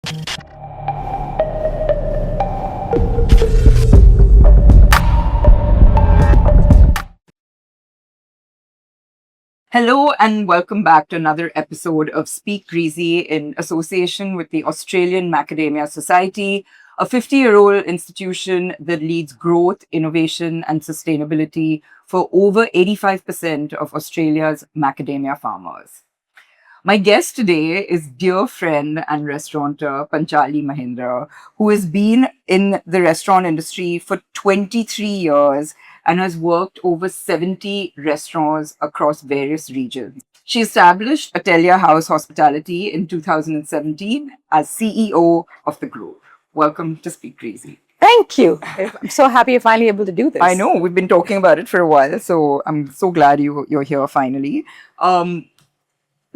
Hello and welcome back to another episode of Speak Greasy in association with the Australian Macadamia Society, a 50-year-old institution that leads growth, innovation, and sustainability for over 85% of Australia's macadamia farmers. My guest today is dear friend and restaurateur Panchali Mahendra, who has been in the restaurant industry for 23 years and has worked over 70 restaurants across various regions. She established Atelier House Hospitality in 2017 as CEO of the group. Welcome to Speak Greasy. Thank you. I'm so happy you're finally able to do this. I know, we've been talking about it for a while, so I'm so glad you're here finally.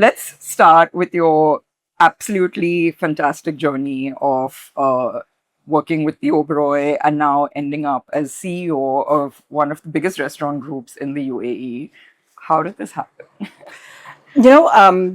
Let's start with your absolutely fantastic journey of working with the Oberoi and now ending up as CEO of one of the biggest restaurant groups in the UAE. How did this happen?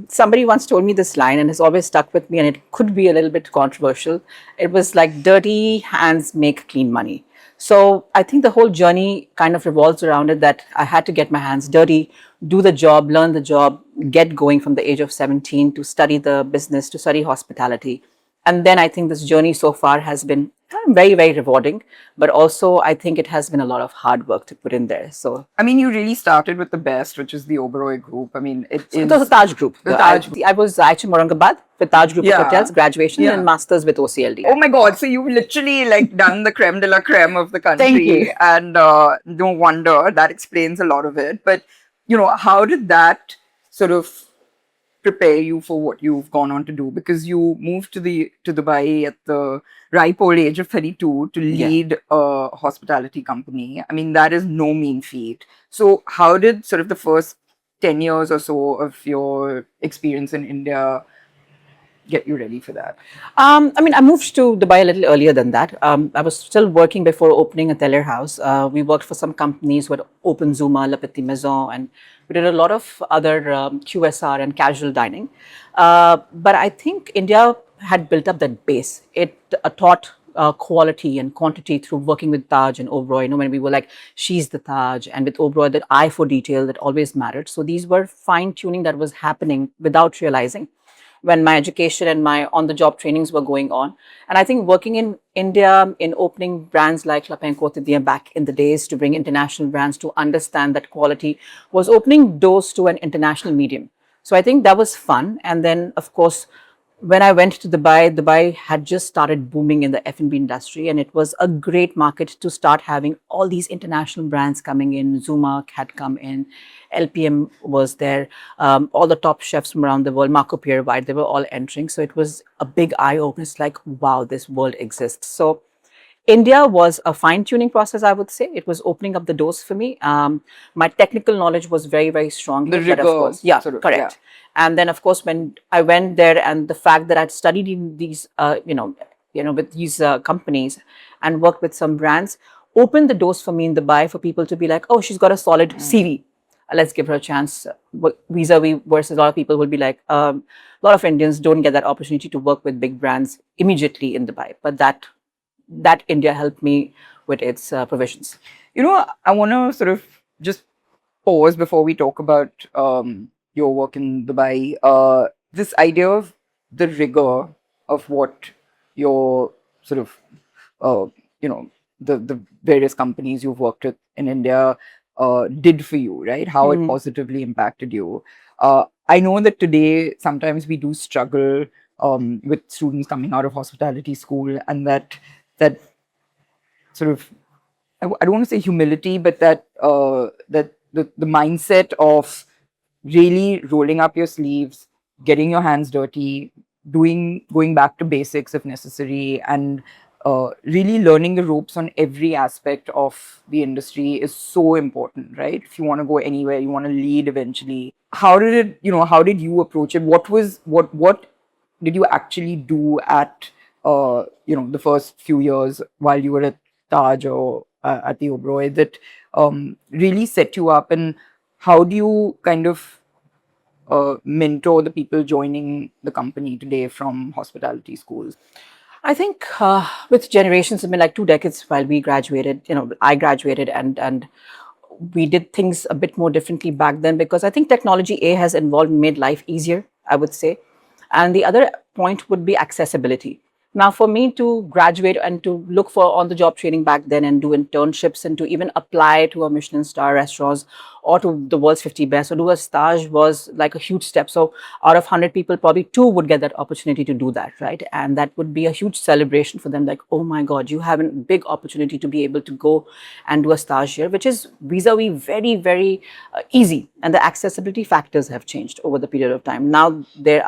Somebody once told me this line and it's always stuck with me, and it could be a little bit controversial. It was like, dirty hands make clean money. So I think the whole journey kind of revolves around it, that I had to get my hands dirty, do the job, learn the job, get going from the age of 17 to study the business, to study hospitality. And then I think this journey so far has been very, very rewarding, but also I think it has been a lot of hard work to put in there. So, I mean, you really started with the best, which is the Oberoi group. I mean, it is the Taj Group. The Taj Group. I was actually Aurangabad with Taj Group of Yeah. Hotels, graduation Yeah. and masters with OCLD. Oh my God! So you've literally like done the creme de la creme of the country, Thank you. and no wonder that explains a lot of it. But how did that sort of prepare you for what you've gone on to do? Because you moved to Dubai at the ripe old age of 32 to lead a hospitality company. I mean, that is no mean feat. So how did sort of the first 10 years or so of your experience in India get you ready for that? I moved to Dubai a little earlier than that. I was still working before opening Atelier House. We worked for some companies with Open Zuma, La Petite Maison, and we did a lot of other QSR and casual dining. But I think India had built up that base. It taught quality and quantity through working with Taj and Oberoi. When we were like, she's the Taj, and with Oberoi, that eye for detail that always mattered. So these were fine tuning that was happening without realizing, when my education and my on-the-job trainings were going on. And I think working in India, in opening brands like La Panchali back in the days, to bring international brands to understand that quality, was opening doors to an international medium. So I think that was fun. And then, of course, when I went to Dubai, Dubai had just started booming in the F&B industry, and it was a great market to start having all these international brands coming in. Zuma had come in, LPM was there, all the top chefs from around the world, Marco Pierre White, they were all entering. So it was a big eye opener. It's like, wow, this world exists. So India was a fine-tuning process, I would say. It was opening up the doors for me. My technical knowledge was very, very strong. The but of rigor, course, yeah, sort of, correct. yeah. And then, of course, when I went there, and the fact that I'd studied in these, with these companies and worked with some brands, opened the doors for me in Dubai for people to be like, oh, she's got a solid CV. Let's give her a chance. Vis-a-vis versus a lot of people will be like, a lot of Indians don't get that opportunity to work with big brands immediately in Dubai. But that India helped me with its provisions. I want to sort of just pause before we talk about your work in Dubai. This idea of the rigor of what your sort of, the various companies you've worked with in India did for you, right? How it positively impacted you. I know that today sometimes we do struggle with students coming out of hospitality school, and that sort of, I don't want to say humility, but that the mindset of really rolling up your sleeves, getting your hands dirty, going back to basics if necessary, and really learning the ropes on every aspect of the industry is so important, right? If you want to go anywhere, you want to lead eventually. How did you approach it? What did you actually do at the first few years while you were at Taj or at the Oberoi that really set you up, and how do you kind of mentor the people joining the company today from hospitality schools? I think with generations, I mean, like 2 decades while we graduated, I graduated and we did things a bit more differently back then because I think technology has evolved and made life easier, I would say. And the other point would be accessibility. Now, for me to graduate and to look for on the job training back then and do internships and to even apply to a Michelin star restaurants or to the world's 50 best or do a stage was like a huge step. So, out of 100 people, probably two would get that opportunity to do that, right? And that would be a huge celebration for them. Like, oh my God, you have a big opportunity to be able to go and do a stage here, which is vis-a-vis very, very easy. And the accessibility factors have changed over the period of time. Now, they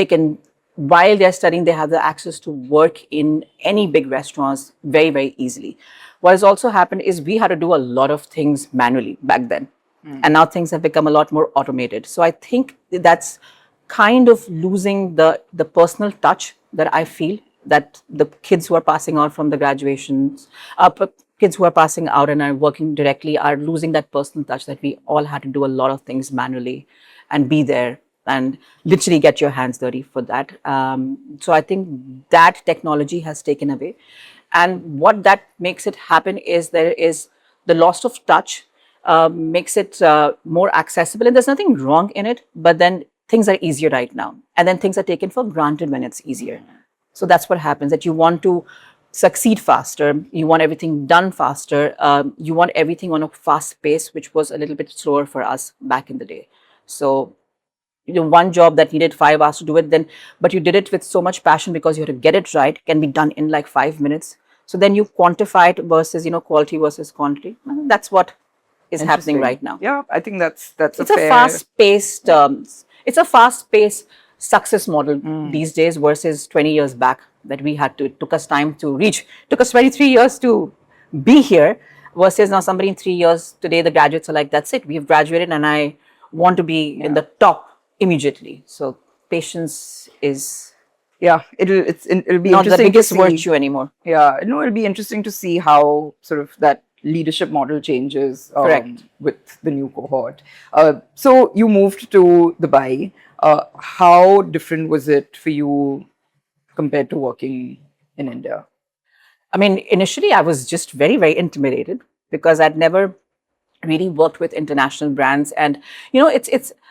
can while they're studying, they have the access to work in any big restaurants very, very easily. What has also happened is we had to do a lot of things manually back then. And now things have become a lot more automated. So I think that's kind of losing the personal touch that I feel that the kids who are passing out from the graduations, kids who are passing out and are working directly are losing that personal touch that we all had to do a lot of things manually and be there and literally get your hands dirty for that. So I think that technology has taken away. And what that makes it happen is there is the loss of touch makes it more accessible. And there's nothing wrong in it, but then things are easier right now. And then things are taken for granted when it's easier. So that's what happens, that you want to succeed faster. You want everything done faster. You want everything on a fast pace, which was a little bit slower for us back in the day. So one job that needed 5 hours to do it, but you did it with so much passion because you had to get it right, can be done in like 5 minutes. So then you quantify it versus, quality versus quantity. That's what is happening right now. Yeah, I think that's it's a fast-paced success model these days versus 20 years back that we had to. It took us time to reach. Took us 23 years to be here versus now somebody in 3 years, today the graduates are like, that's it, we've graduated and I want to be in the top immediately. So patience is it'll be not the interesting biggest to see. virtue anymore. Yeah, no, it'll be interesting to see how sort of that leadership model changes with the new cohort. So you moved to Dubai. How different was it for you compared to working in India? I mean, initially I was just very, very intimidated because I'd never really worked with international brands. And,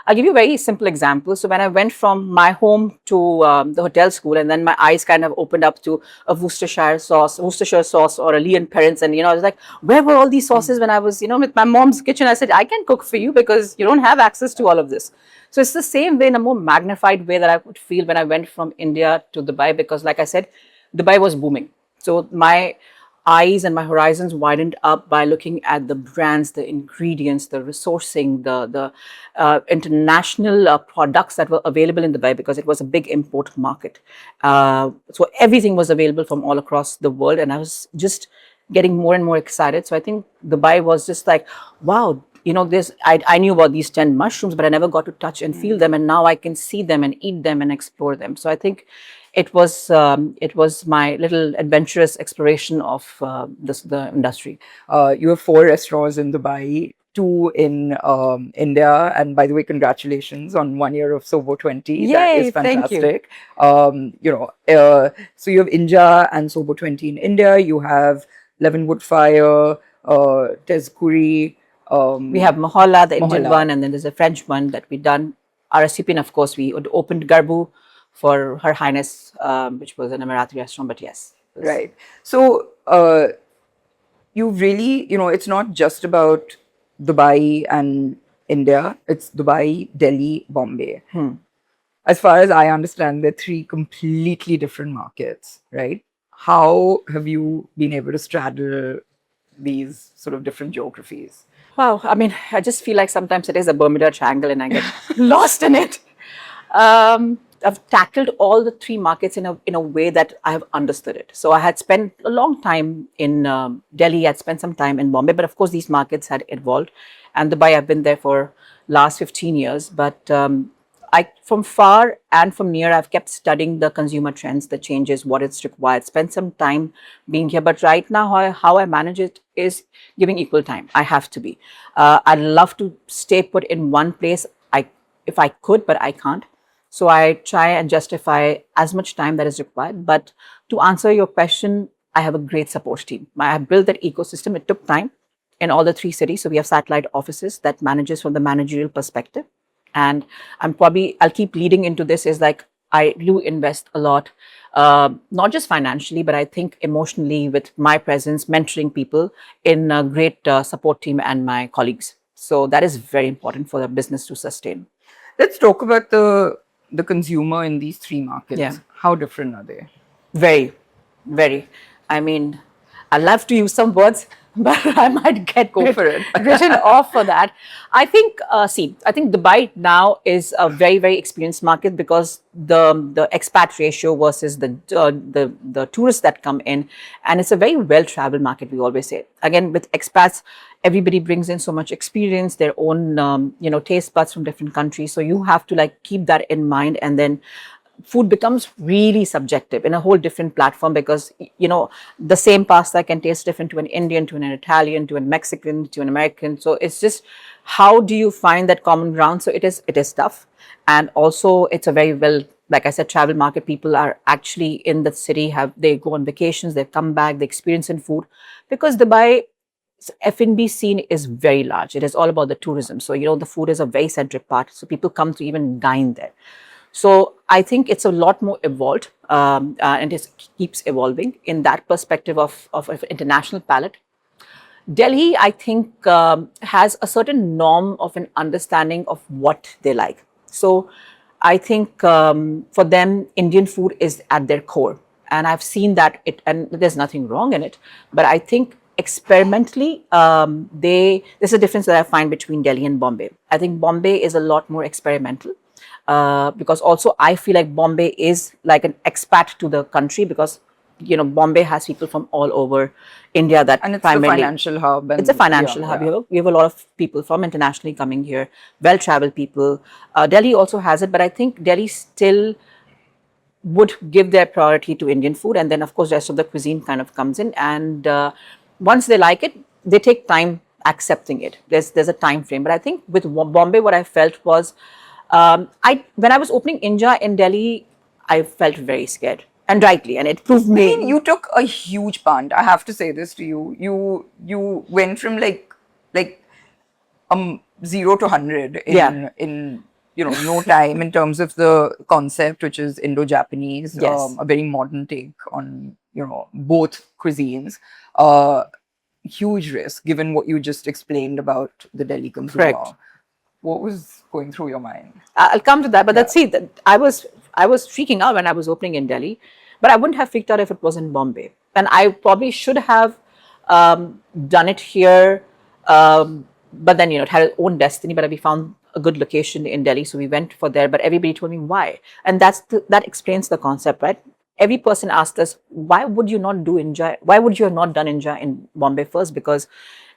I'll give you a very simple example. So when I went from my home to the hotel school, and then my eyes kind of opened up to a Worcestershire sauce or a Lee and Perrins. And, I was like, where were all these sauces when I was, with my mom's kitchen? I said, I can cook for you because you don't have access to all of this. So it's the same way in a more magnified way that I would feel when I went from India to Dubai, because like I said, Dubai was booming. So my eyes and my horizons widened up by looking at the brands, the ingredients, the resourcing, the international products that were available in Dubai, because it was a big import market. So everything was available from all across the world, and I was just getting more and more excited. So I think Dubai was just like, wow, I knew about these 10 mushrooms, but I never got to touch and feel them, and now I can see them and eat them and explore them. So I think it was my little adventurous exploration of the industry. You have 4 restaurants in Dubai, 2 in India, and by the way, congratulations on 1 year of Sobo 20. Yay, that is fantastic. Thank you. So you have India and Sobo 20 in India. You have Leavenwood Fire, Tezkuri. We have Mohalla, the Indian one, and then there's a French one that we done. Our recipient, of course, we opened Garbu for Her Highness, which was an Emirati restaurant, but yes. Right. So you really, it's not just about Dubai and India, it's Dubai, Delhi, Bombay. As far as I understand, they're 3 completely different markets, right? How have you been able to straddle these sort of different geographies? Wow. I mean, I just feel like sometimes it is a Bermuda Triangle and I get lost in it. I've tackled all the 3 markets in a way that I have understood it. So I had spent a long time in Delhi, I'd spent some time in Bombay, but of course these markets had evolved. And Dubai, I've been there for last 15 years. But from far and from near, I've kept studying the consumer trends, the changes, what it's required, spent some time being here. But right now, how I manage it is giving equal time. I have to be. I'd love to stay put in one place. I if I could, but I can't. So I try and justify as much time that is required. But to answer your question, I have a great support team. I have built that ecosystem. It took time in all the 3 cities. So we have satellite offices that manages from the managerial perspective. And I'll keep leading into this is like, I do invest a lot, not just financially, but I think emotionally with my presence, mentoring people in a great support team and my colleagues. So that is very important for the business to sustain. Let's talk about the consumer in these 3 markets. Yeah. How different are they? Very, very. I mean, I love to use some words, but I might get Go for it. written off for that. I think, I think Dubai now is a very, very experienced market because the expat ratio versus the tourists that come in, and it's a very well-traveled market. We always say, again, with expats, everybody brings in so much experience, their own taste buds from different countries. So you have to like keep that in mind, and then food becomes really subjective in a whole different platform because the same pasta can taste different to an Indian, to an Italian, to a Mexican, to an American. So it's just, how do you find that common ground? So it is tough, and also it's a very well, like I said, travel market. People are actually in the city, they go on vacations, they come back, they experience in food, because Dubai F&B scene is very large. It is all about the tourism. So the food is a very centric part. So people come to even dine there. So I think it's a lot more evolved, and it keeps evolving in that perspective of international palette. Delhi, I think, has a certain norm of an understanding of what they like. So I think for them, Indian food is at their core. And I've seen that and there's nothing wrong in it. But I think experimentally, there's a difference that I find between Delhi and Bombay. I think Bombay is a lot more experimental. Because also I feel like Bombay is like an expat to the country, because Bombay has people from all over India that And it's primarily the financial hub. And it's a financial hub. Yeah. We have a lot of people from internationally coming here, well-traveled people. Delhi also has it, but I think Delhi still would give their priority to Indian food, and then of course the rest of the cuisine kind of comes in, and once they like it, they take time accepting it. There's a time frame, but I think with Bombay, what I felt was, when I was opening Inja in Delhi, I felt very scared, and rightly, and it proved me. I mean, you took a huge punt. I have to say this to you. You went from like 0 to 100 in no time, in terms of the concept, which is Indo-Japanese, Yes. a very modern take on both cuisines. Huge risk, given what you just explained about the Delhi consumer. Correct. What was going through your mind? I'll come to that, but let's see. That I was freaking out when I was opening in Delhi, but I wouldn't have freaked out if it was in Bombay, and I probably should have done it here. But then it had its own destiny. But we found a good location in Delhi, so we went for there. But everybody told me why, and that explains the concept, right? Every person asked us, why would you not do Inja? Why would you have not done Inja in Bombay first? Because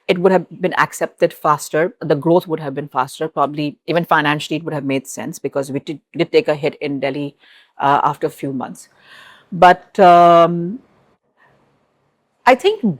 it would have been accepted faster. The growth would have been faster. Probably even financially, it would have made sense, because we did take a hit in Delhi after a few months. But I think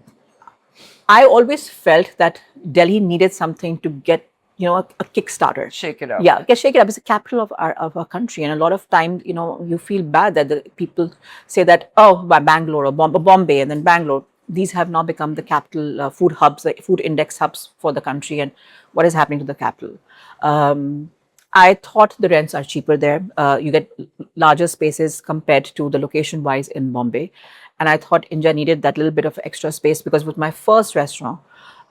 I always felt that Delhi needed something to get a kickstarter. Shake it up. Yeah, shake it up. It's the capital of our country, and a lot of time, you feel bad that the people say that, oh, by Bangalore or Bombay, and then Bangalore. These have now become the capital food hubs, the food index hubs for the country, and what is happening to the capital. I thought the rents are cheaper there. You get larger spaces compared to the location-wise in Bombay, and I thought India needed that little bit of extra space, because with my first restaurant,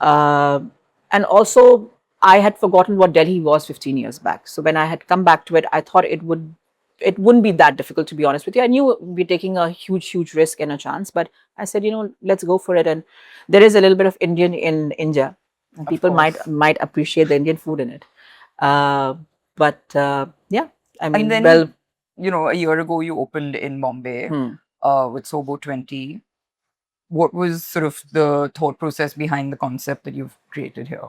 and also I had forgotten what Delhi was 15 years back. So when I had come back to it, I thought it wouldn't be that difficult, to be honest with you. I knew we're taking a huge risk and a chance, but I said, let's go for it. And there is a little bit of Indian in India, and people might appreciate the Indian food in it. But yeah, I mean, and then, a year ago you opened in Bombay with Sobo 20. What was sort of the thought process behind the concept that you've created here?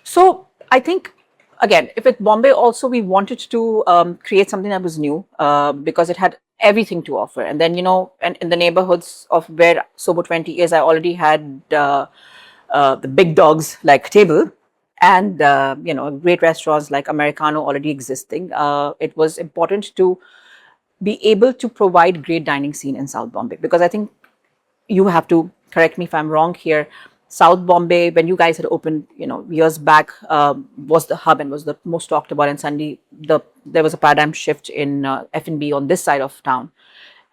So I think, again, if it's Bombay also, we wanted to create something that was new, because it had everything to offer. And then, and in the neighborhoods of where Sobo 20 is, I already had the big dogs like table. and great restaurants like Americano already existing, it was important to be able to provide great dining scene in South Bombay, because I think you have to correct me if I'm wrong here. South Bombay, when you guys had opened, years back, was the hub and was the most talked about. And suddenly, there was a paradigm shift in F&B on this side of town.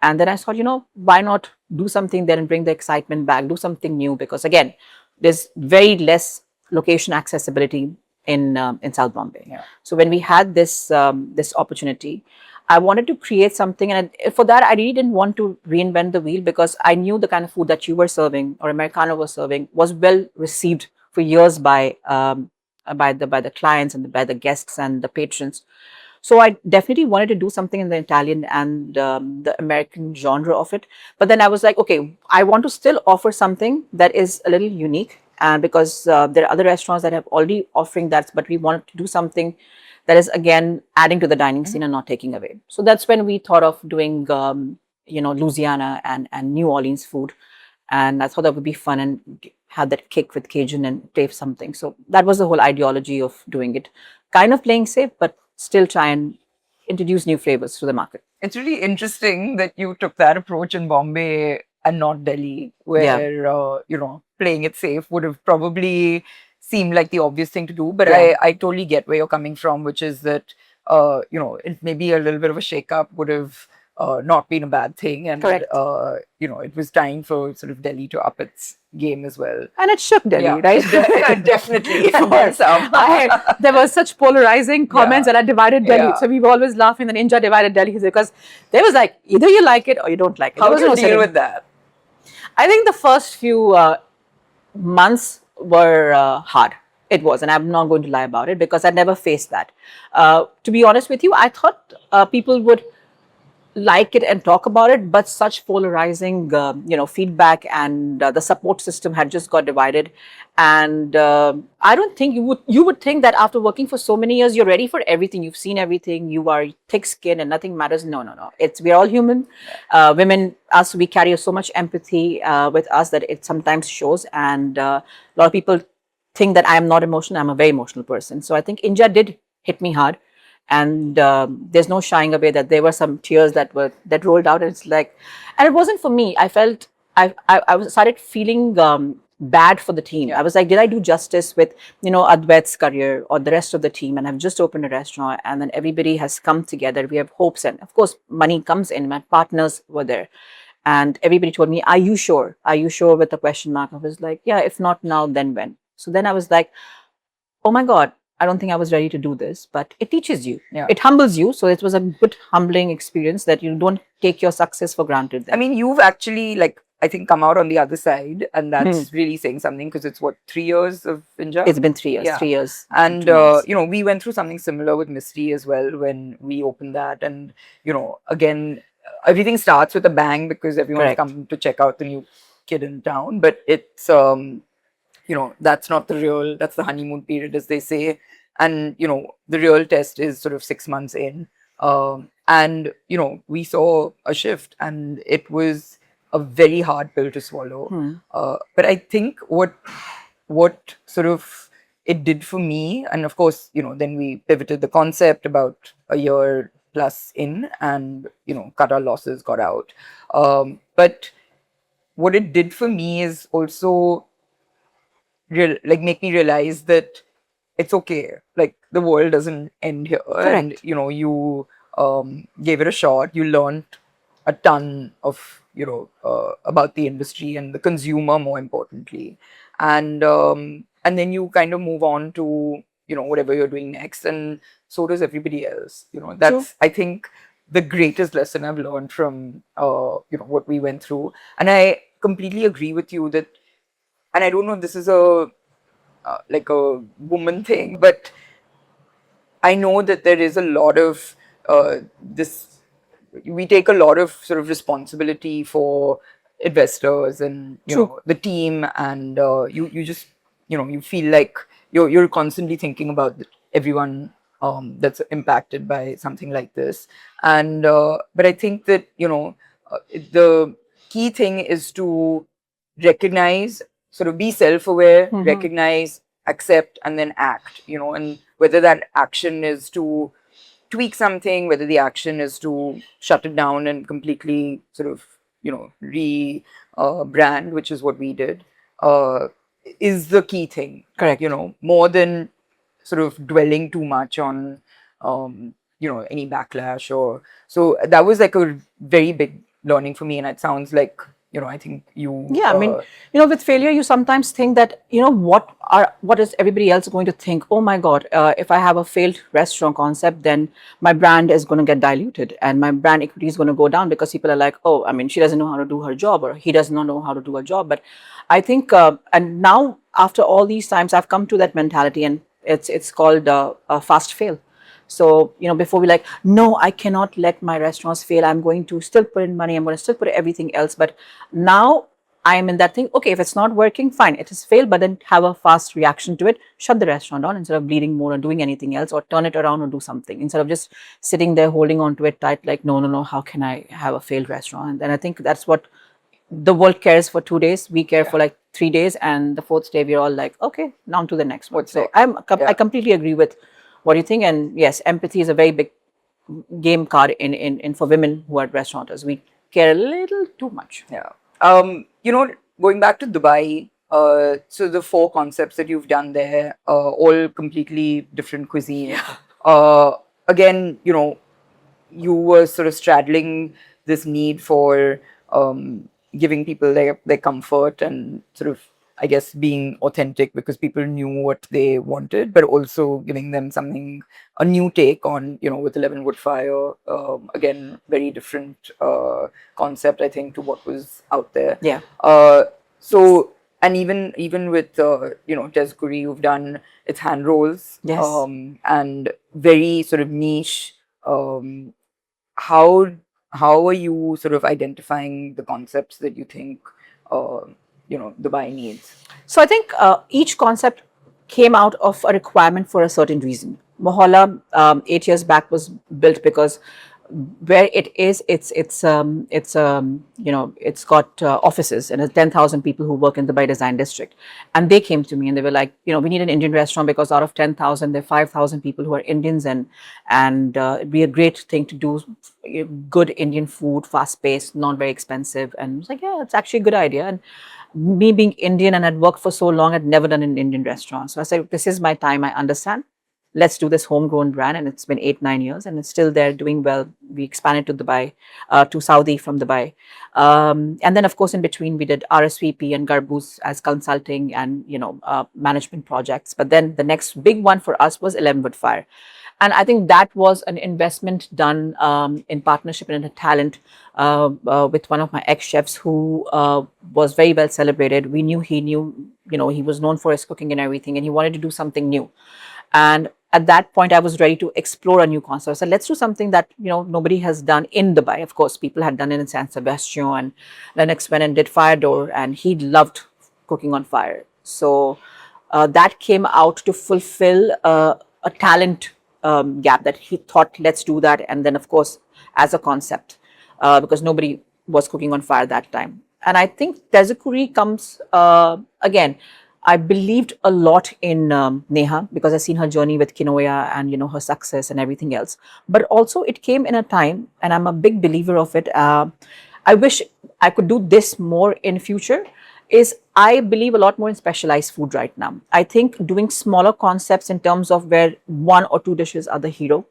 And then I thought, why not do something there and bring the excitement back, do something new? Because again, there's very less location accessibility in South Bombay. Yeah. So when we had this opportunity, I wanted to create something, and for that, I really didn't want to reinvent the wheel, because I knew the kind of food that you were serving or Americano was serving was well received for years by the clients and by the guests and the patrons. So I definitely wanted to do something in the Italian and the American genre of it. But then I was like, okay, I want to still offer something that is a little unique, and because there are other restaurants that have already offering that, but we wanted to do something that is again adding to the dining scene and not taking away. So that's when we thought of doing, Louisiana and New Orleans food, and I thought that would be fun and have that kick with Cajun and taste something. So that was the whole ideology of doing it, kind of playing safe, but still try and introduce new flavors to the market. It's really interesting that you took that approach in Bombay and not Delhi, where playing it safe would have probably seemed like the obvious thing to do. But I totally get where you're coming from, which is that it maybe a little bit of a shake-up would have not been a bad thing, and Correct. it was time for sort of Delhi to up its game as well. And it shook Delhi, right? Definitely. There were such polarizing comments that I divided Delhi. So we were always laughing that India divided Delhi, because there was like, either you like it or you don't like it. How did you deal with that? I think the first few months were hard. It was, and I'm not going to lie about it, because I never faced that. To be honest with you, I thought people would like it and talk about it, but such polarizing, feedback, and the support system had just got divided. And I don't think you would think that after working for so many years, you're ready for everything. You've seen everything. You are thick-skinned and nothing matters. No. We're all human. Women, us, we carry so much empathy with us that it sometimes shows. And a lot of people think that I am not emotional. I'm a very emotional person. So I think India did hit me hard. And there's no shying away that there were some tears that rolled out, and it's like, and it wasn't for me. I felt I started feeling bad for the team. I was like, did I do justice with Advait's career or the rest of the team? And I've just opened a restaurant, and then everybody has come together. We have hopes, and of course, money comes in. My partners were there, and everybody told me, "Are you sure? Are you sure?" with a question mark. I was like, "Yeah, if not now, then when?" So then I was like, "Oh my God. I don't think I was ready to do this," but it teaches you. Yeah. It humbles you. So it was a good humbling experience that you don't take your success for granted. Then. I mean, you've actually, I think, come out on the other side, and that's really saying something, because it's 3 years of India? It's been 3 years, 3 years. And, we went through something similar with Misty as well when we opened that. And, again, everything starts with a bang, because everyone's come to check out the new kid in town. But it's, that's not that's the honeymoon period, as they say. And, the real test is sort of 6 months in. And, we saw a shift, and it was a very hard pill to swallow. But I think what sort of it did for me, and of course, then we pivoted the concept about a year plus in, and, cut our losses, got out. But what it did for me is also make me realize that it's okay. Like, the world doesn't end here. Correct. And, you gave it a shot. You learned a ton of, about the industry and the consumer, more importantly. And then you kind of move on to, whatever you're doing next. And so does everybody else. That's, I think, the greatest lesson I've learned from, what we went through. And I completely agree with you that, and I don't know if this is a woman thing, but I know that there is a lot of we take a lot of sort of responsibility for investors and the team, and you just you feel like you're constantly thinking about everyone that's impacted by something like this. And but I think that the key thing is to recognize, sort of be self-aware, recognize accept, and then act, and whether that action is to tweak something, whether the action is to shut it down and completely sort of, brand, which is what we did, uh, is the key thing. Correct. More than sort of dwelling too much on, any backlash or so. That was like a very big learning for me, and it sounds like, I think you. Yeah, I mean, with failure, you sometimes think that, what is everybody else going to think? Oh my God, if I have a failed restaurant concept, then my brand is going to get diluted and my brand equity is going to go down because people are like, oh, I mean, she doesn't know how to do her job or he does not know how to do a job. But I think, and now after all these times, I've come to that mentality, and it's called a fast fail. So, before we like, no, I cannot let my restaurants fail. I'm going to still put in money. I'm going to still put everything else. But now I am in that thing. Okay, if it's not working, fine. It has failed, but then have a fast reaction to it. Shut the restaurant down instead of bleeding more or doing anything else, or turn it around or do something instead of just sitting there holding on to it tight. Like, no, no, no. How can I have a failed restaurant? And then I think that's what the world cares for 2 days. We care for like 3 days, and the fourth day we're all like, okay, now to the next one. So I completely agree with what do you think? And yes, empathy is a very big game card in for women who are restaurateurs. We care a little too much. Yeah. Going back to Dubai, so the 4 concepts that you've done there, all completely different cuisine. Again, you were sort of straddling this need for giving people their comfort and sort of, I guess, being authentic because people knew what they wanted, but also giving them something, a new take on, with 11 Wood Fire. Again, very different concept, I think, to what was out there. Yeah. So, and even with, Tezguri, you've done its hand rolls. Yes. And very sort of niche. How are you sort of identifying the concepts that you think, Dubai needs? So I think each concept came out of a requirement for a certain reason. Mohalla 8 years back was built because where it is, it's got offices and 10,000 people who work in the Dubai Design District, and they came to me and they were like, we need an Indian restaurant because out of 10,000 there are 5,000 people who are Indians, and it'd be a great thing to do good Indian food, fast paced, not very expensive. And I was like, yeah, it's actually a good idea. And me being Indian and I'd worked for so long, I'd never done an Indian restaurant, so I said, this is my time, I understand. Let's do this homegrown brand. And it's been 8-9 years and it's still there doing well. We expanded to Dubai, to Saudi from Dubai. And then of course, in between we did RSVP and Garbuz as consulting and, management projects. But then the next big one for us was 11 Wood Fire. And I think that was an investment done in partnership and in a talent with one of my ex-chefs who was very well celebrated. We knew he knew, he was known for his cooking and everything, and he wanted to do something new. And at that point, I was ready to explore a new concept. So let's do something that, nobody has done in Dubai. Of course, people had done it in San Sebastian, and Lennox went and did Fire Door, and he loved cooking on fire. So that came out to fulfill a talent gap that he thought, let's do that. And then, of course, as a concept, because nobody was cooking on fire that time. And I think Tezguri comes, again, I believed a lot in Neha because I've seen her journey with Kinoya and, her success and everything else. But also it came in a time, and I'm a big believer of it. I wish I could do this more in future. Is I believe a lot more in specialized food right now. I think doing smaller concepts in terms of where 1 or 2 dishes are the hero,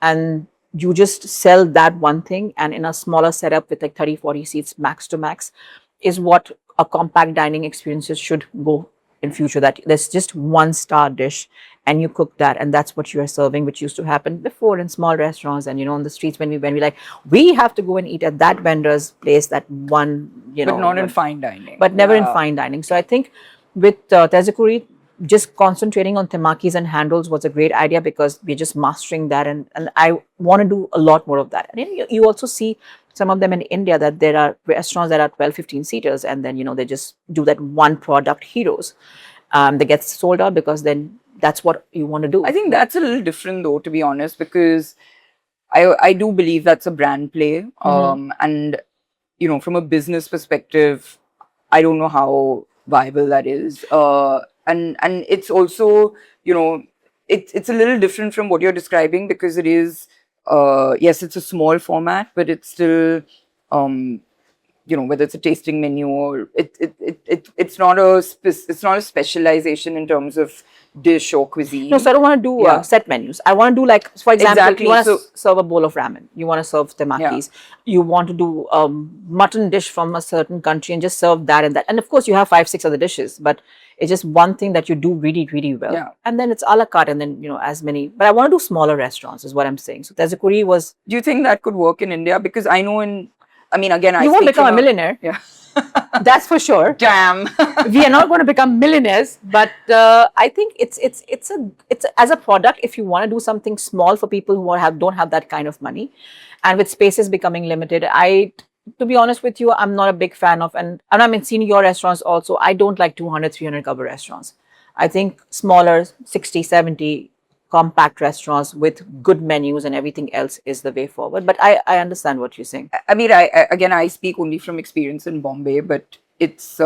and you just sell that one thing, and in a smaller setup with like 30-40 seats max to max, is what a compact dining experiences should go in future. That there's just 1-star dish and you cook that, and that's what you are serving, which used to happen before in small restaurants and on the streets when we like, we have to go and eat at that vendor's place, that one, but not in fine dining, but never in fine dining. So I think with Tezguri, just concentrating on temakis and hand rolls was a great idea because we're just mastering that, and I want to do a lot more of that. And you also see some of them in India that there are restaurants that are 12-15 seaters, and then they just do that one product heroes. They get sold out because then that's what you want to do. I think that's a little different though, to be honest, because I do believe that's a brand play. And from a business perspective, I don't know how viable that is. and it's also, you know, it's a little different from what you're describing, because it is, yes, it's a small format, but it's still, um, you know, whether it's a tasting menu or it's not a it's not a specialization in terms of dish or cuisine. No, so I don't want to do Yeah. set menus. I want to do, like, for example, Exactly. you want to So- serve a bowl of ramen. You want to serve temakis. You want to do mutton dish from a certain country and just serve that and that. And of course, you have 5, 6 other dishes, but it's just one thing that you do really, really well. Yeah. And then it's a la carte, and then, you know, as many. But I want to do smaller restaurants, is what I'm saying. So Tezekuri was. Do you think that could work in India? Because I know I mean, again, I You won't speak become from a millionaire. Yeah. That's for sure. Damn. We are not going to become millionaires, but I think it's as a product. If you want to do something small for people who don't have that kind of money, and with spaces becoming limited, to be honest with you, I'm not a big fan of, and I mean, seeing your restaurants also, I don't like 200, 300 cover restaurants. I think smaller, 60, 70 compact restaurants with good menus and everything else is the way forward. But I understand what you're saying. I mean, again, I speak only from experience in Bombay, but it's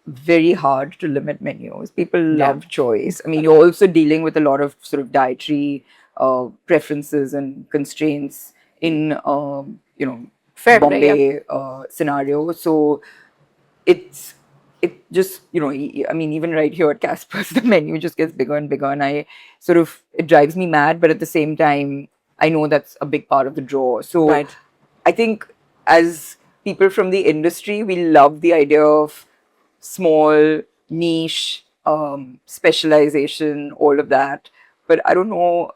very hard to limit menus. People love choice. I mean, you're also dealing with a lot of sort of dietary preferences and constraints in, you know, Fair play, Bombay scenario. So it just, you know, I mean, even right here at Casper's, the menu just gets bigger and bigger, and it drives me mad, but at the same time, I know that's a big part of the draw. So Right. I think as people from the industry, we love the idea of small, niche, specialization, all of that. But I don't know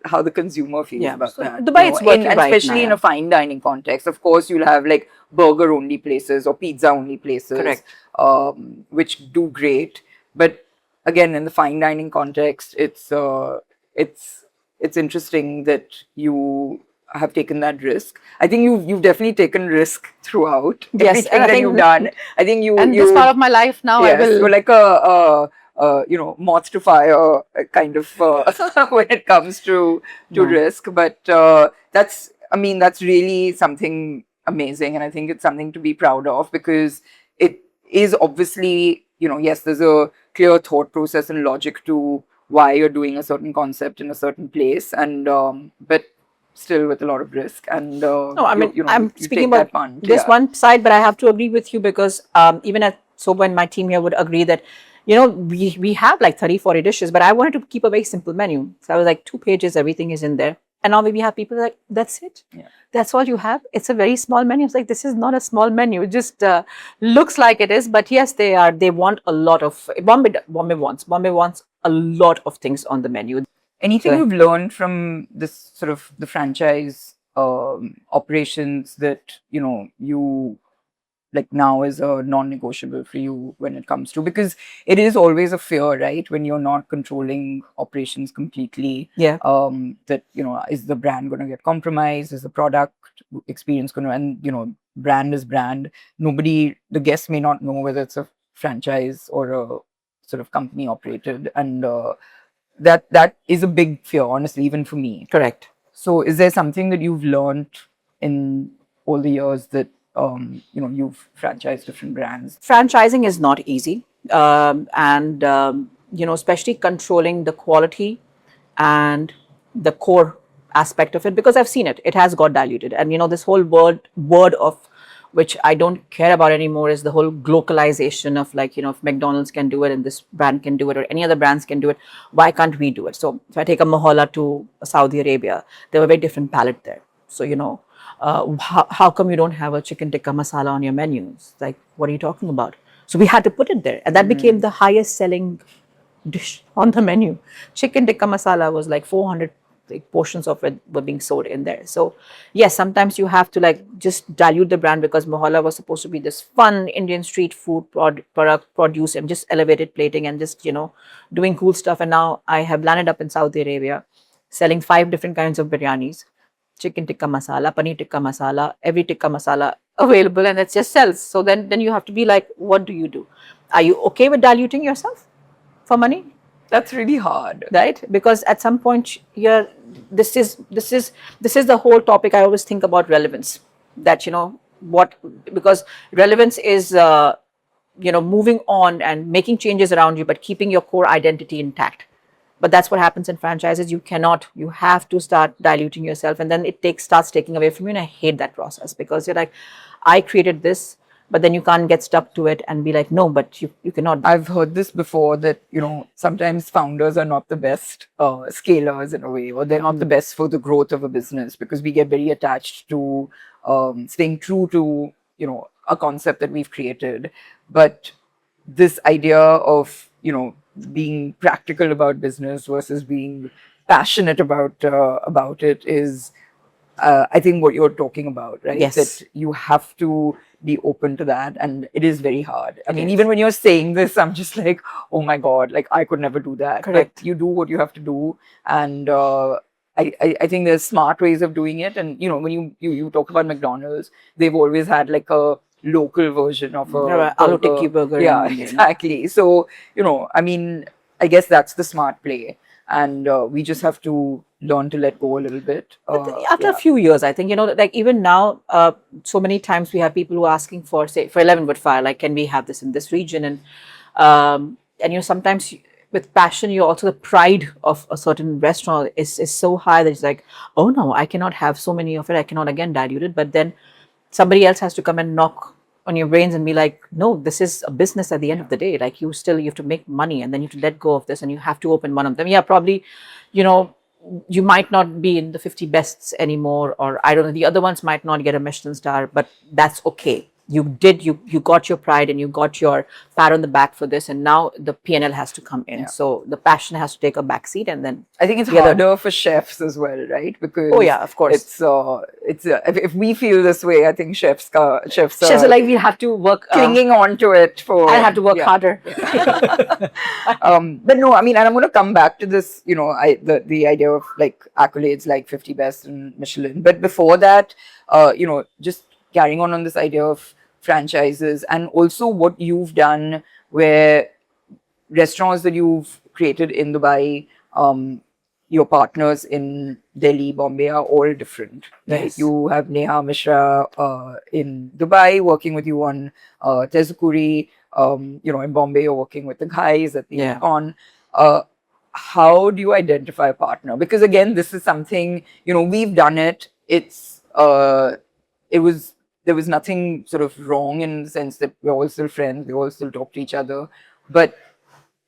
how the consumer feels Yeah. about So that. Dubai, it's working and right especially now, in yeah. a fine dining context. Of course, you'll have like burger only places or pizza only places, Correct. which do great. But again, in the fine dining context, it's interesting that you have taken that risk. I think you've definitely taken risk throughout Yes, everything and I that think- you've done. I think And this part of my life now, yes, I will. you're like a you know, moth to fire kind of when it comes to risk. But I mean, that's really something amazing, and I think it's something to be proud of, because it is obviously, you know, yes, there's a clear thought process and logic to why you're doing a certain concept in a certain place, and but still with a lot of risk. And No, I mean, I'm you speaking take that about punt, this yeah. one side, but I have to agree with you, because even at Soba and my team here would agree that, you know, we have like 30, 40 dishes, but I wanted to keep a very simple menu. So I was like, 2 pages, everything is in there. And now we have people like, that's it. Yeah. That's all you have. It's a very small menu. It's like, this is not a small menu. It just looks like it is. But yes, they want a lot of, Bombay wants a lot of things on the menu. Anything So- you've learned from this sort of the franchise operations that, you know, you like now is a non-negotiable for you when it comes to, because it is always a fear, right, when you're not controlling operations completely. Yeah. That, you know, is the brand going to get compromised? Is the product experience going to, and, you know, brand is brand. The guests may not know whether it's a franchise or a sort of company operated, and that is a big fear, honestly, even for me. Correct. So is there something that you've learned in all the years that you know, you've franchised different brands? Franchising is not easy, and you know, especially controlling the quality and the core aspect of it, because I've seen it has got diluted. And you know, this whole word of which I don't care about anymore is the whole globalization of, like, you know, if McDonald's can do it and this brand can do it or any other brands can do it, why can't we do it? So if I take a Mohola to Saudi Arabia, they have a very different palate there. So, you know, how come you don't have a chicken tikka masala on your menus? Like, what are you talking about? So we had to put it there, and that became the highest selling dish on the menu. Chicken tikka masala was like 400 portions of it were being sold in there. So yes, sometimes you have to like just dilute the brand, because Mohola was supposed to be this fun Indian street food product produce and just elevated plating and just, you know, doing cool stuff. And now I have landed up in Saudi Arabia selling 5 different kinds of biryanis, chicken tikka masala, paneer tikka masala, every tikka masala available, and it just sells. So then you have to be like, what do you do? Are you okay with diluting yourself for money? That's really hard, right? Because at some point here, this is the whole topic. I always think about relevance. That, you know, because relevance is moving on and making changes around you, but keeping your core identity intact. But that's what happens in franchises. You have to start diluting yourself, and then starts taking away from you. And I hate that process, because you're like, I created this, but then you can't get stuck to it and be like, no, but you cannot. I've heard this before, that, sometimes founders are not the best scalers in a way, or they're not the best for the growth of a business, because we get very attached to staying true to, a concept that we've created. But this idea of, being practical about business versus being passionate about it is, I think, what you're talking about, right? Yes. That you have to be open to that, and it is very hard. I mean, even when you're saying this, I'm just like, oh my God, like I could never do that. Correct. But you do what you have to do, and I think there's smart ways of doing it. And when you talk about McDonald's, they've always had like a local version of a Aloo burger. tikki burger. Yeah, exactly. So I mean, I guess that's the smart play, and we just have to learn to let go a little bit. After a few years, I think, like even now, so many times we have people who are asking for, say, for 11 Wood Fire, like, can we have this in this region? And sometimes with passion, you also, the pride of a certain restaurant is so high that it's like, oh no, I cannot have so many of it. I cannot again dilute it. But then somebody else has to come and knock on your brains and be like, no, this is a business at the end of the day. Like, you have to make money, and then you have to let go of this, and you have to open one of them. Yeah, probably, you might not be in the 50 bests anymore, or I don't know, the other ones might not get a Michelin star, but that's okay. You got your pride, and you got your pat on the back for this, and now the P&L has to come in. So the passion has to take a back seat, and then I think it's harder for chefs as well, right? Because of course, it's if we feel this way, I think chefs are like, we have to work, clinging on to it I have to work harder. But no, I mean, and I'm going to come back to this, the idea of like accolades like 50 Best and Michelin. But before that, just carrying on this idea of franchises, and also what you've done, where restaurants that you've created in Dubai, your partners in Delhi, Bombay are all different. Right? Yes. You have Neha Mishra in Dubai working with you on Tezukuri. In Bombay, you're working with the guys at the Icon. How do you identify a partner? Because again, this is something, we've done it. There was nothing sort of wrong, in the sense that we're all still friends, we all still talk to each other. But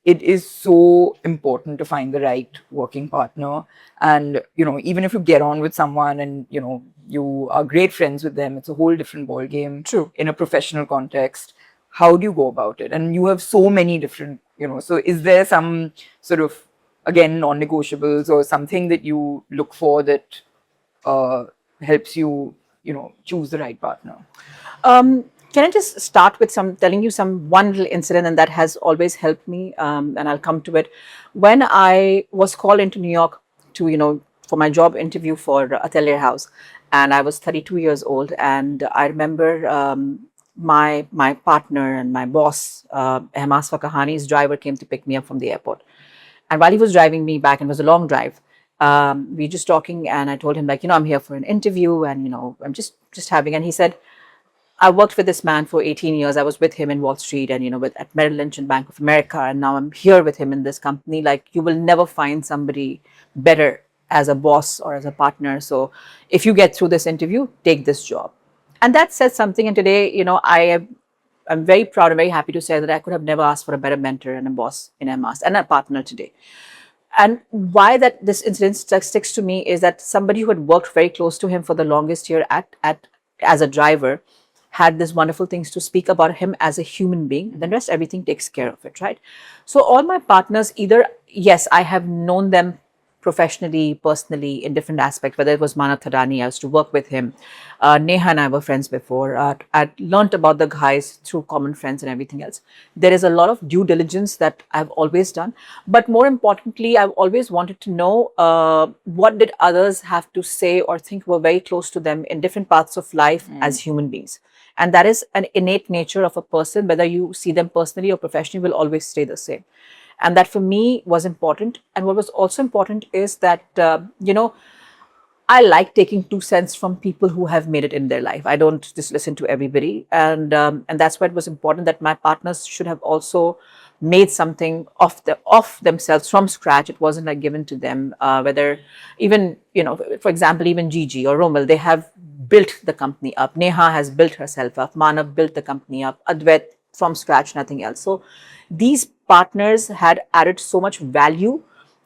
it is so important to find the right working partner. And, even if you get on with someone and, you are great friends with them, it's a whole different ballgame. True. In a professional context. How do you go about it? And you have so many different, so is there some sort of, again, non-negotiables, or something that you look for that helps you, choose the right partner? Can I just start with telling you one little incident, and that has always helped me, and I'll come to it. When I was called into New York to, for my job interview for Atelier House, and I was 32 years old, and I remember my partner and my boss, Ehmas Fakahani's driver, came to pick me up from the airport. And while he was driving me back, and it was a long drive, we were just talking, and I told him, like, I'm here for an interview, and, I'm just having, and he said, I worked with this man for 18 years. I was with him in Wall Street, and, at Merrill Lynch and Bank of America, and now I'm here with him in this company. Like, you will never find somebody better as a boss or as a partner. So if you get through this interview, take this job. And that says something. And today, I'm very proud and very happy to say that I could have never asked for a better mentor and a boss in MS and a partner today. And why this incident sticks to me is that somebody who had worked very close to him for the longest year as a driver had these wonderful things to speak about him as a human being. And the rest, everything takes care of it, right? So all my partners, either, yes, I have known them professionally, personally, in different aspects, whether it was Mana Thadani, I used to work with him. Neha and I were friends before. I learned about the guys through common friends and everything else. There is a lot of due diligence that I've always done. But more importantly, I've always wanted to know what did others have to say or think were very close to them in different parts of life as human beings. And that is an innate nature of a person, whether you see them personally or professionally, will always stay the same. And that for me was important. And what was also important is that, I like taking 2 cents from people who have made it in their life. I don't just listen to everybody, and that's why it was important that my partners should have also made something of themselves from scratch. It wasn't like given to them. Whether even, for example, even Gigi or Romal, they have built the company up. Neha has built herself up. Manav built the company up. Advait from scratch, nothing else. So these partners had added so much value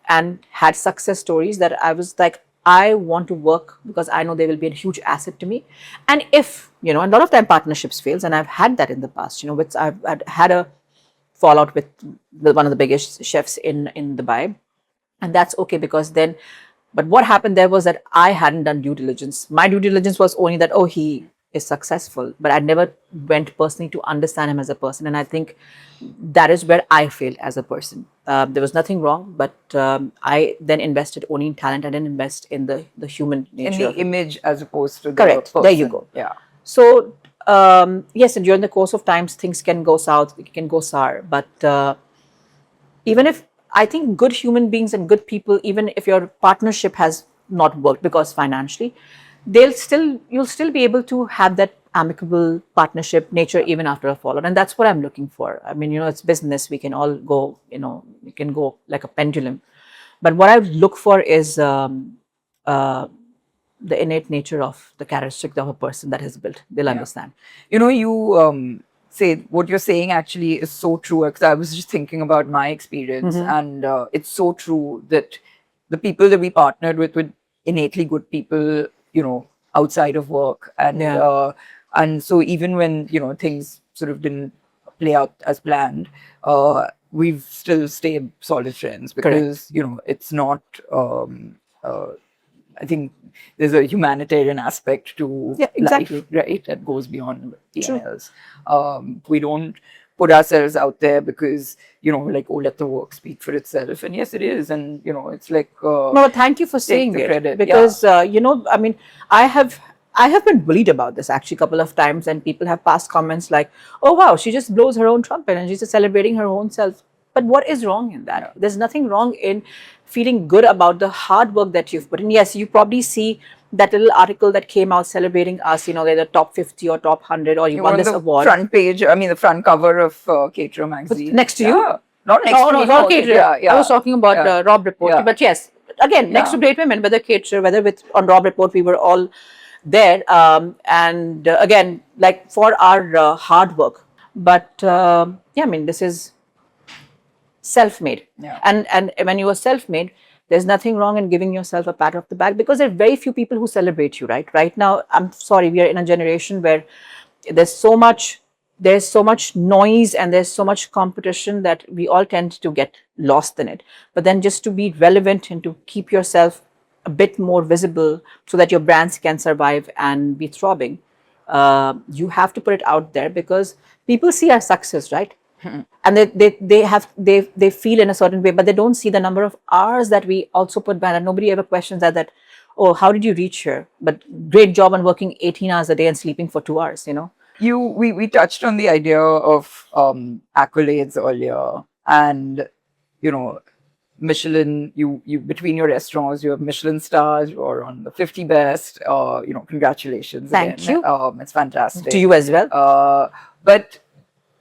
and had success stories that I was like, I want to work because I know they will be a huge asset to me. And if, a lot of time partnerships fails, and I've had that in the past, which I've had a fallout with one of the biggest chefs in Dubai. And that's okay, because then, but what happened there was that I hadn't done due diligence. My due diligence was only that, oh, he is successful, but I never went personally to understand him as a person. And I think that is where I failed as a person. There was nothing wrong, but I then invested only in talent. I didn't invest in the human nature. In the image as opposed to the Correct. person. There you go. Yeah. So, yes, and during the course of times, things can go south, it can go sour. But even if, I think good human beings and good people, even if your partnership has not worked because financially, you'll still be able to have that amicable partnership nature even after a fallout. And that's what I'm looking for. I mean, it's business. We can all go, we can go like a pendulum. But what I look for is the innate nature of the characteristic of a person that has built. They'll understand. You say what you're saying actually is so true, because I was just thinking about my experience, and it's so true that the people that we partnered with were innately good people, outside of work, and so even when things sort of didn't play out as planned, we've still stayed solid friends, because it's not. I think there's a humanitarian aspect to life, right? That goes beyond anything else. We don't put ourselves out there because, like, oh, let the work speak for itself. And yes, it is. And, it's like... no, thank you for saying the credit. Because, I mean, I have been bullied about this actually a couple of times, and people have passed comments like, oh, wow, she just blows her own trumpet and she's just celebrating her own self. But what is wrong in that? There's nothing wrong in feeling good about the hard work that you've put in. Yes, you probably see that little article that came out celebrating us, they're the top 50 or top 100, or you won this award. Front page, the front cover of Caterer magazine. Next to you? Not next to me. No, Caterer. I was talking about Rob Report. But yes, again, next to great women, whether Caterer, whether on Rob Report, we were all there. And again, like for our hard work. But this is self-made. And when you are self-made, there's nothing wrong in giving yourself a pat on the back, because there are very few people who celebrate you, right? Right now, I'm sorry, we are in a generation where there's so much noise and there's so much competition that we all tend to get lost in it. But then just to be relevant and to keep yourself a bit more visible so that your brands can survive and be throbbing, you have to put it out there, because people see our success, right? And they feel in a certain way, but they don't see the number of hours that we also put behind. And nobody ever questions that, oh, how did you reach here? But great job on working 18 hours a day and sleeping for 2 hours, We touched on the idea of accolades earlier, and Michelin, you between your restaurants, you have Michelin stars, or on the 50 best. Congratulations. Thank you. It's fantastic. To you as well. But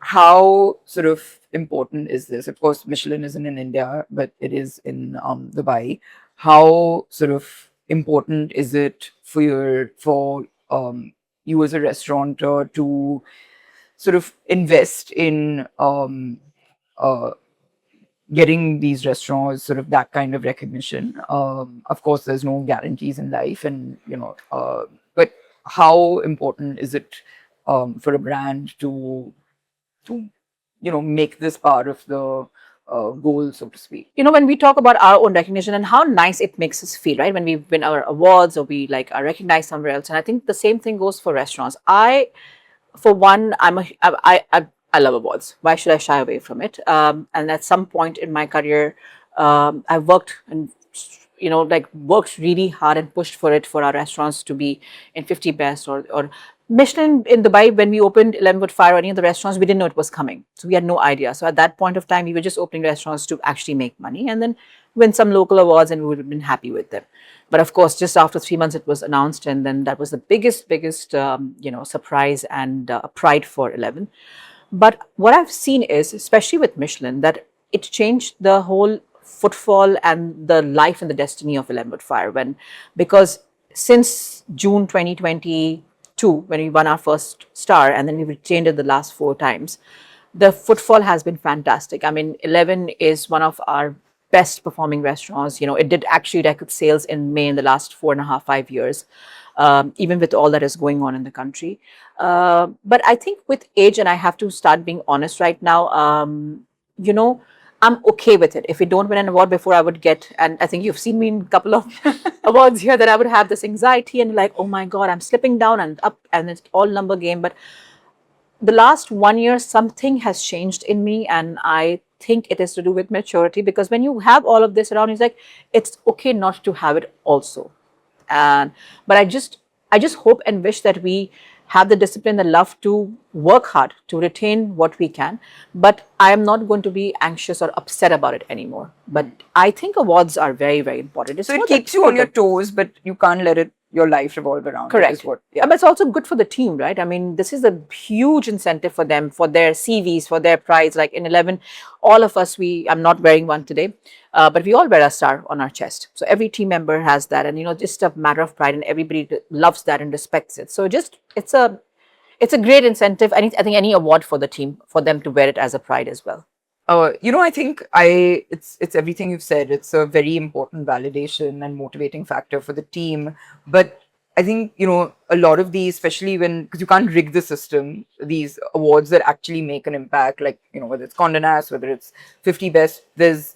how sort of important is this? Of course, Michelin isn't in India, but it is in Dubai. How sort of important is it for you as a restaurateur to sort of invest in getting these restaurants sort of that kind of recognition? Of course, there's no guarantees in life, and but how important is it for a brand to make this part of the goal, so to speak? When we talk about our own recognition and how nice it makes us feel, right? When we win our awards or we are recognized somewhere else. And I think the same thing goes for restaurants. For one, I love awards. Why should I shy away from it? And at some point in my career, I worked and worked really hard and pushed for our restaurants to be in 50 best or Michelin in Dubai. When we opened 11 Wood Fire or any of the restaurants, we didn't know it was coming. So we had no idea. So at that point of time, we were just opening restaurants to actually make money and then win some local awards, and we would have been happy with them. But of course, just after 3 months, it was announced, and then that was the biggest surprise and pride for 11. But what I've seen is, especially with Michelin, that it changed the whole footfall and the life and the destiny of 11 Wood Fire. Because since June 2022, when we won our first star, and then we retained it the last 4 times, the footfall has been fantastic. I mean, 11 is one of our best performing restaurants. It did actually record sales in May in the last 4.5, 5 years, even with all that is going on in the country. But I think with age, and I have to start being honest right now, I'm okay with it. If we don't win an award before, I would get, and I think you've seen me in a couple of awards here, that I would have this anxiety and like, oh my God, I'm slipping down and up, and it's all number game. But the last 1 year, something has changed in me, and I think it is to do with maturity, because when you have all of this around, it's like, it's okay not to have it also. And but I just hope and wish that we have the discipline, the love to work hard to retain what we can. But I am not going to be anxious or upset about it anymore. But I think awards are very, very important. So it keeps you on your toes, but you can't let your life revolve around. Correct. Yeah. But it's also good for the team, right? I mean, this is a huge incentive for them, for their CVs, for their prize. Like in 11, all of us, I'm not wearing one today, but we all wear a star on our chest. So every team member has that, and just a matter of pride, and everybody loves that and respects it. So it's a great incentive. I think any award for the team, for them to wear it as a pride as well. I think it's everything you've said. It's a very important validation and motivating factor for the team. But I think, a lot of these, especially because you can't rig the system, these awards that actually make an impact, like, whether it's Condé Nast, whether it's 50 Best, there's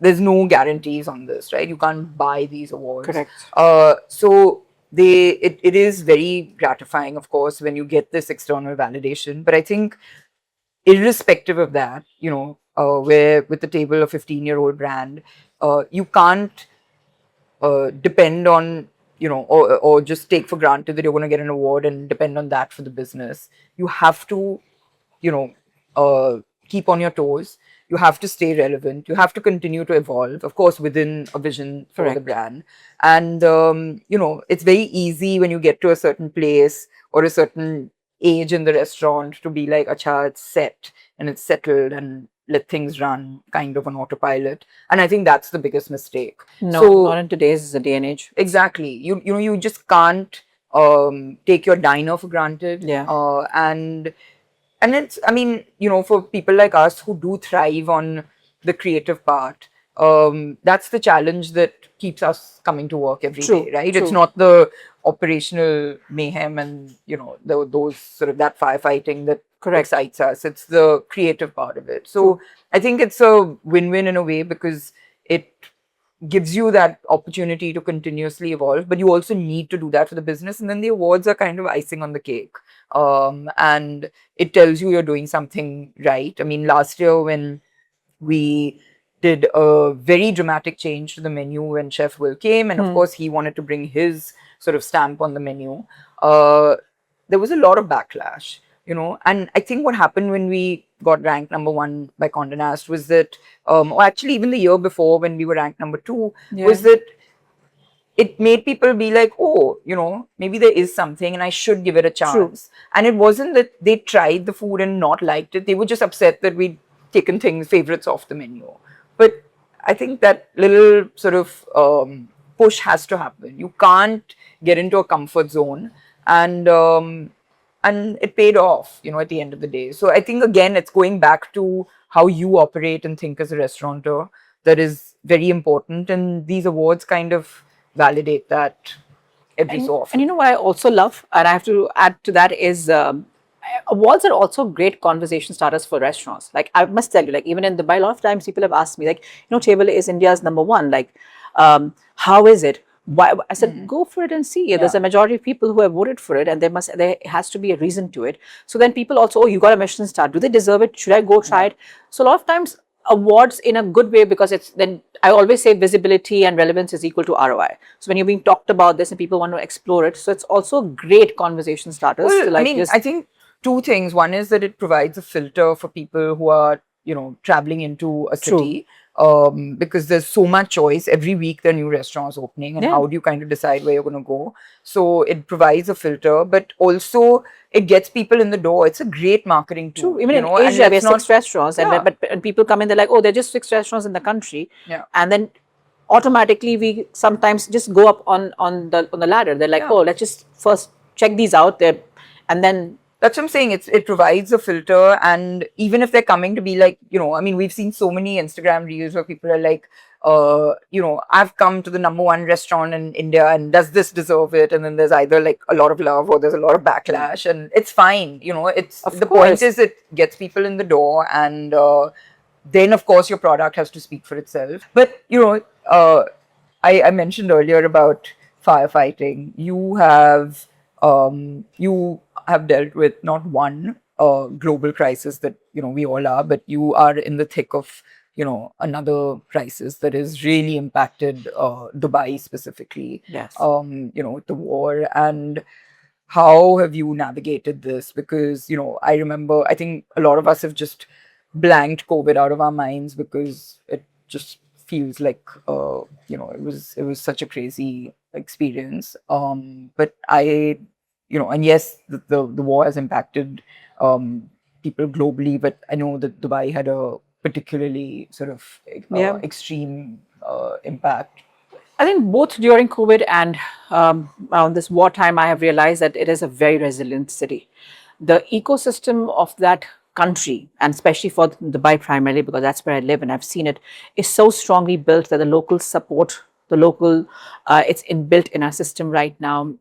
no guarantees on this, right? You can't buy these awards. Correct. So it is very gratifying, of course, when you get this external validation. But I think irrespective of that, where with the table a 15-year-old brand, you can't depend on, or just take for granted that you're going to get an award and depend on that for the business. You have to, keep on your toes. You have to stay relevant. You have to continue to evolve, of course, within a vision for the brand. And, it's very easy when you get to a certain place or a certain age in the restaurant to be like, acha, it's set and it's settled and let things run kind of on autopilot. And I think that's the biggest mistake. No, not in today's day and age. Exactly. You just can't take your diner for granted. Yeah. And it's, I mean, for people like us who do thrive on the creative part, that's the challenge that keeps us coming to work every day, right? It's not the operational mayhem and, those sort of that firefighting that excites us. It's the creative part of it. So I think it's a win-win in a way, because it gives you that opportunity to continuously evolve, but you also need to do that for the business. And then the awards are kind of icing on the cake. And it tells you you're doing something right. I mean, last year when we did a very dramatic change to the menu when Chef Will came, and of course he wanted to bring his sort of stamp on the menu, there was a lot of backlash. And I think what happened when we got ranked number 1 by Condé Nast was that, or actually even the year before when we were ranked number 2, was that it made people be like, oh, maybe there is something and I should give it a chance. And it wasn't that they tried the food and not liked it. They were just upset that we'd taken favorites off the menu. But I think that little sort of push has to happen. You can't get into a comfort zone, and it paid off, at the end of the day. So I think, again, it's going back to how you operate and think as a restaurateur that is very important. And these awards kind of validate that every so often. And what I also love, and I have to add to that, is awards are also great conversation starters for restaurants. Like, I must tell you, like, even in Dubai, a lot of times people have asked me, like, Table is India's number 1. Like, how is it? Why? I said, go for it and see. Yeah. There's a majority of people who have voted for it, and there has to be a reason to it. So then people also, oh, you got a Michelin star. Do they deserve it? Should I go try it? So a lot of times awards in a good way, because then I always say visibility and relevance is equal to ROI. So when you're being talked about this and people want to explore it, so it's also great conversation starters. Well, I think 2 things. One is that it provides a filter for people who are traveling into a True. city, because there's so much choice. Every week there are new restaurants opening, and Yeah. how do you kind of decide where you're going to go? So it provides a filter, but also it gets people in the door. It's a great marketing True. tool, Even in and Asia, we have let's not, 6 restaurants, and yeah, but when people come in, they're like, "Oh, they're just 6 restaurants in the country," yeah, and then automatically we sometimes just go up on the ladder. They're like, yeah. "Oh, let's just first check these out there," and then That's what I'm saying. It provides a filter, and even if they're coming to be like, I mean, we've seen so many Instagram reels where people are like, I've come to the #1 restaurant in India, and does this deserve it? And then there's either like a lot of love or there's a lot of backlash, and it's fine. It's of the point course, is it gets people in the door, and then of course your product has to speak for itself. But I mentioned earlier about firefighting. You have dealt with not one global crisis that we all are, but you are in the thick of another crisis that has really impacted Dubai specifically. yes. With the war. And how have you navigated this? Because I remember, I think a lot of us have just blanked COVID out of our minds because it just feels like it was such a crazy experience. But and yes, the war has impacted people globally, but I know that Dubai had a particularly sort of Yeah. extreme impact. I think both during COVID and around this wartime, I have realized that it is a very resilient city. The ecosystem of that country, and especially for Dubai primarily, because that's where I live and I've seen it, is so strongly built that the local support, the local, it's inbuilt in our system right now.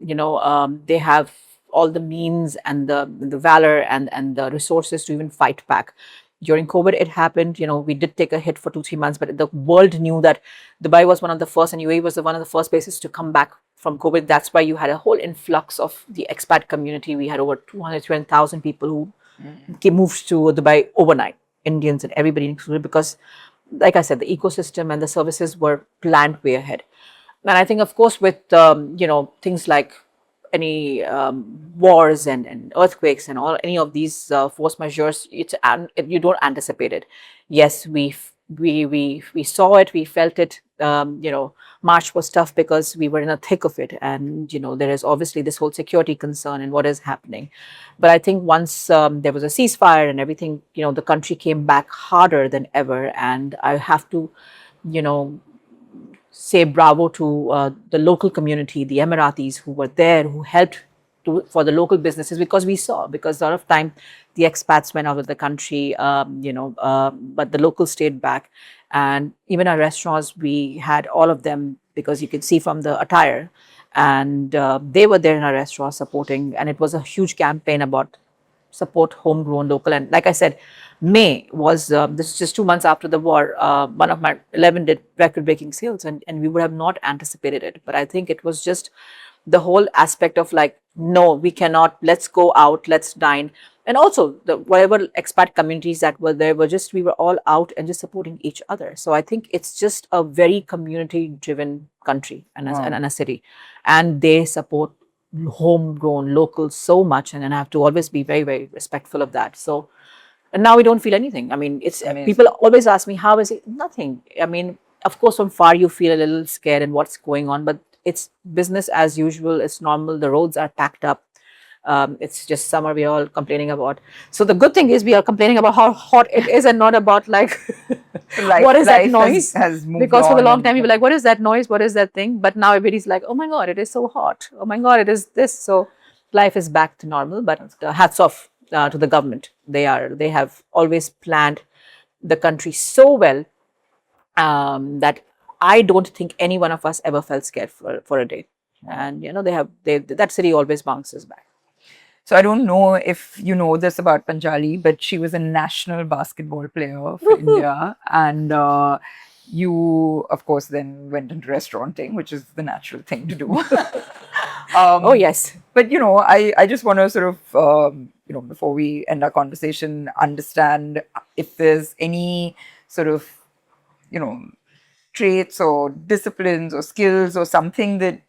They have all the means and the valor and the resources to even fight back. During COVID, it happened. We did take a hit for 2-3 months, but the world knew that Dubai was one of the first, and UAE was one of the first places to come back from COVID. That's why you had a whole influx of the expat community. We had over 220,000 people who moved to Dubai overnight, Indians and everybody included, because, like I said, the ecosystem and the services were planned way ahead. And I think, of course, with things like any wars and earthquakes and all any of these force majeures, you don't anticipate it. Yes, we saw it, we felt it. March was tough because we were in the thick of it, and there is obviously this whole security concern and what is happening. But I think once there was a ceasefire and everything, the country came back harder than ever, and I have to, you know, say bravo to the local community, the Emiratis who were there, who helped for the local businesses, because a lot of time the expats went out of the country, but the locals stayed back. And even our restaurants, we had all of them, because you could see from the attire, and they were there in our restaurant supporting, and it was a huge campaign about support homegrown local. And like I said, May was this is just 2 months after the war. One of my 11 did record breaking sales, and we would have not anticipated it. But I think it was just the whole aspect of like, no, we cannot, let's go out, let's dine. And also the whatever expat communities that were there were just, we were all out and just supporting each other. So I think it's just a very community driven country and a city, and they support homegrown locals so much, and I have to always be very, very respectful of that. So, and now we don't feel anything. I mean, it's Amazing. people always ask me, how is it? Nothing. I mean, of course, from far you feel a little scared and what's going on, but it's business as usual. It's normal. The roads are packed up. It's just summer we're all complaining about. So the good thing is we are complaining about how hot it is, and not about like what is that Life noise? has moved Because for a on long and- time you were like, what is that noise? What is that thing? But now everybody's like, oh my God, it is so hot. Oh my God, it is this. So life is back to normal. But hats off to the government. They have always planned the country so well that I don't think any one of us ever felt scared for a day. And that city always bounces back. So I don't know if you know this about Panchali, but she was a national basketball player for India, and you, of course, then went into restauranting, which is the natural thing to do. Oh yes. But I just want to sort of before we end our conversation, understand if there's any sort of traits or disciplines or skills or something that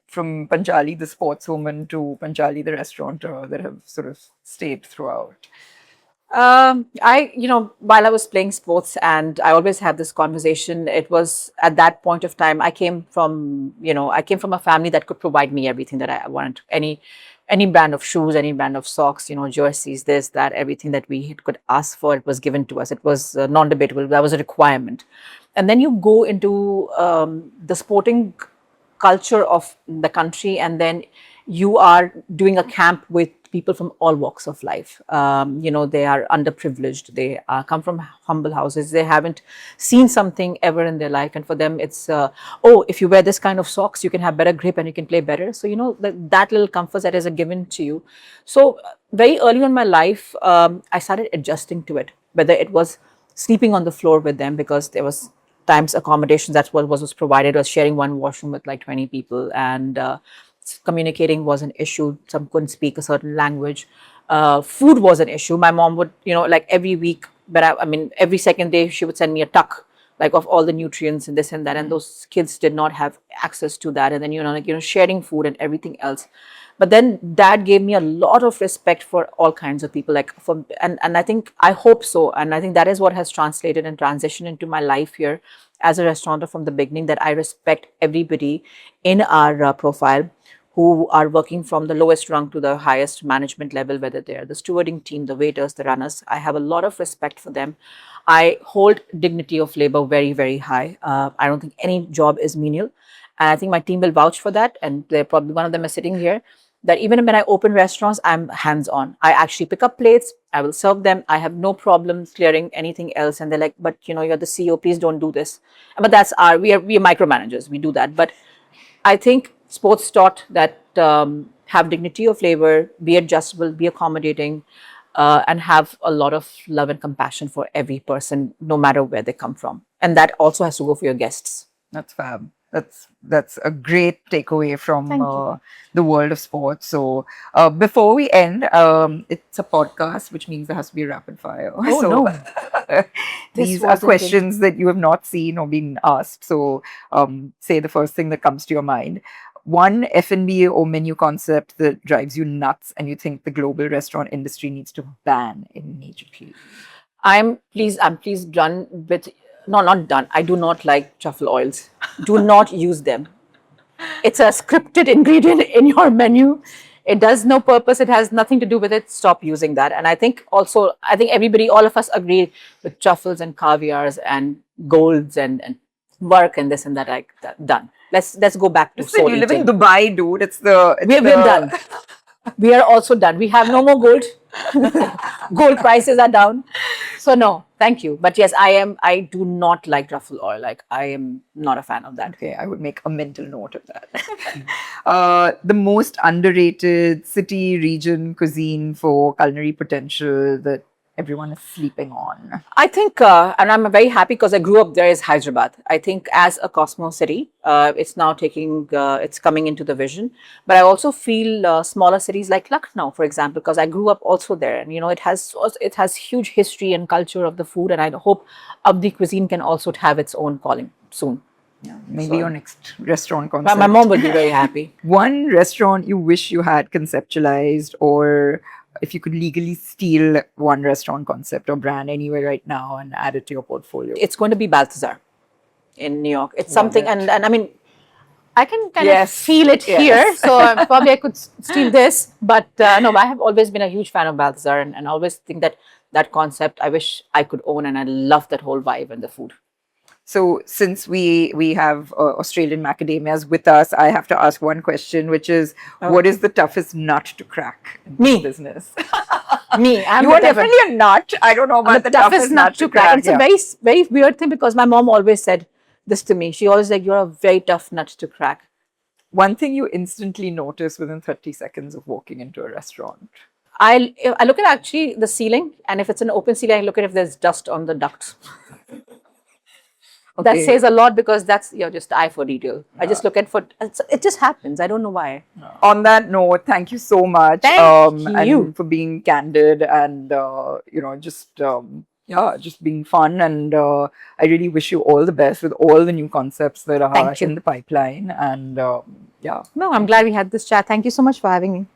from Panchali the sportswoman to Panchali the restaurateur that have sort of stayed throughout. While I was playing sports, and I always had this conversation, it was at that point of time, I came from a family that could provide me everything that I wanted. Any brand of shoes, any brand of socks, jerseys, this, that, everything that we could ask for, it was given to us. It was non-debatable. That was a requirement. And then you go into the sporting culture of the country, and then you are doing a camp with people from all walks of life. They are underprivileged, they come from humble houses, they haven't seen something ever in their life, and for them it's oh, if you wear this kind of socks you can have better grip and you can play better. So that little comfort that is a given to you. So very early in my life, I started adjusting to it, whether it was sleeping on the floor with them, because there was times accommodations, that's what was provided, was sharing one washroom with like 20 people, and communicating was an issue. Some couldn't speak a certain language. Food was an issue. My mom would, like every week, but I mean, every second day she would send me a tuck, like of all the nutrients and this and that. And those kids did not have access to that. And then, sharing food and everything else. But then dad gave me a lot of respect for all kinds of people, and I think, I hope so. And I think that is what has translated and transitioned into my life here as a restaurateur from the beginning, that I respect everybody in our profile who are working from the lowest rung to the highest management level, whether they're the stewarding team, the waiters, the runners. I have a lot of respect for them. I hold dignity of labor very, very high. I don't think any job is menial. And I think my team will vouch for that. And they're probably, one of them is sitting here, that even when I open restaurants, I'm hands-on. I actually pick up plates, I will serve them. I have no problem clearing anything else. And they're like, but you're the CEO, please don't do this. But we are micromanagers, we do that. But I think sports taught that have dignity of labor, be adjustable, be accommodating, and have a lot of love and compassion for every person, no matter where they come from. And that also has to go for your guests. That's fab. That's a great takeaway from the world of sports. So before we end, it's a podcast, which means there has to be a rapid fire. Oh, so, no. These are questions that you have not seen or been asked. So say the first thing that comes to your mind. One F&B or menu concept that drives you nuts and you think the global restaurant industry needs to ban immediately. I'm pleased done with. No, not done. I do not like truffle oils. Do not use them. It's a scripted ingredient in your menu. It does no purpose. It has nothing to do with it. Stop using that. And I think everybody, all of us agree with truffles and caviars and golds and work and this and that. Like that. Done. Let's go back to Listen, you live in Dubai, dude. We're done. We are also done. We have no more gold. Gold prices are down. So no, thank you. But yes, I do not like truffle oil. Like, I am not a fan of that. Okay, I would make a mental note of that. The most underrated city, region, cuisine for culinary potential that everyone is sleeping on. I think, and I'm very happy because I grew up there, is Hyderabad. I think as a Cosmo city, it's now it's coming into the vision. But I also feel smaller cities like Lucknow, for example, because I grew up also there. And, it has huge history and culture of the food. And I hope Abdi cuisine can also have its own calling soon. Yeah, maybe your next restaurant concept. My mom would be very happy. One restaurant you wish you had conceptualized, or if you could legally steal one restaurant concept or brand anywhere right now and add it to your portfolio. It's going to be Balthazar in New York. It's something, and I mean, I can kind of feel it here. So probably I could steal this. But no, I have always been a huge fan of Balthazar, and always think that concept I wish I could own, and I love that whole vibe and the food. So since we have Australian macadamias with us, I have to ask one question, which is, what is the toughest nut to crack in this business? Me. You are definitely a nut. I don't know about the toughest nut to crack. It's a very, very weird thing, because my mom always said this to me. She always said, you're a very tough nut to crack. One thing you instantly notice within 30 seconds of walking into a restaurant. I look at actually the ceiling, and if it's an open ceiling, I look at if there's dust on the ducts. Okay. That says a lot, because that's just eye for detail. I just look at it just happens. I don't know why. On that note, thank you so much. Thank you and for being candid and just being fun. And I really wish you all the best with all the new concepts that are in the pipeline. And No, I'm glad we had this chat. Thank you so much for having me.